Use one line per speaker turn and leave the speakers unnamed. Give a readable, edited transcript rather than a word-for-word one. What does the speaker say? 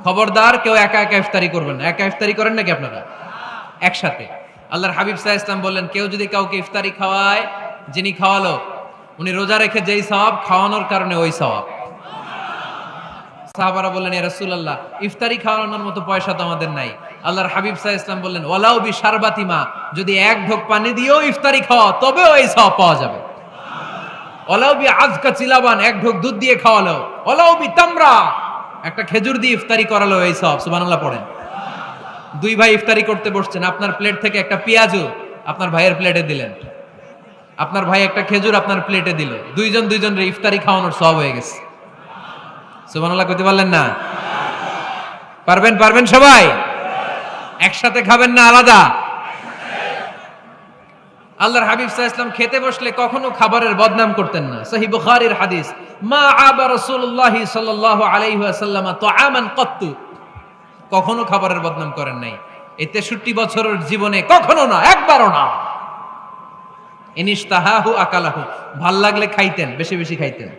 খবরদার কেউ একা একা ইফতারি করবেন না। একা ইফতারি করেন নাকি আপনারা? একসাথে। আল্লাহর হাবিব সাল্লাল্লাহু আলাইহি ওয়াসাল্লাম বললেন, কেউ যদি কাউকে ইফতারি খাওয়ায়, যিনি খাওয়ালো উনি রোজা রেখে যেই সওয়াব, খাওয়ানোর কারণে ওই সওয়াব। সাহাবারা বললেন, ইয়া রাসূলুল্লাহ, ইফতারি খাওয়ানোর মতো পয়সা তো আমাদের নাই। আল্লাহর হাবিব সাল্লাল্লাহু আলাইহি ওয়াসাল্লাম বললেন, ওয়ালাউ বিশারবাতি মা, যদি এক ঢোক পানি দিয়েও ইফতারি খাওয়া তবেও এই সওয়াব পাওয়া যাবে। ওয়ালাউ বিআযকা চিলাবান, এক ঢোক দুধ দিয়ে খাওয়ালো। ওয়ালাউ বিতামরা, একটা খেজুর দিয়ে ইফতারি করালো, এই সওয়াব। সুবহানাল্লাহ পড়েন। দুই ভাই ইফতারি করতে বসছেন, আপনার প্লেট থেকে একটা পেঁয়াজু আপনার ভাইয়ের প্লেটে দিলেন, আপনার ভাই একটা খেজুর আপনার প্লেটে দিল, দুইজন দুইজনের ইফতারি খাওয়ানোর সওয়াব হয়ে গেছে। সুবহানাল্লাহ কইতে পারলেন না? পারবেন? পারবেন সবাই? একসাথে খাবেন না আলাদা? আল্লাহর হাবিব সাল্লাল্লাহু আলাইহি ওয়াসাল্লাম খেতে বসলে কখনো খাবারের বদনাম করতেন না। সহিহ বুখারীর হাদিস, মা আবা রাসূলুল্লাহ সাল্লাল্লাহু আলাইহি ওয়াসাল্লাম তাআমান কত্তু, কখনো খাবারের বদনাম করেন নাই। এই 63 বছরের জীবনে কখনো না, একবারও না। ইনিশতাহাহু আকালাহু, ভাল লাগলে খাইতেন, বেশি বেশি খাইতেন।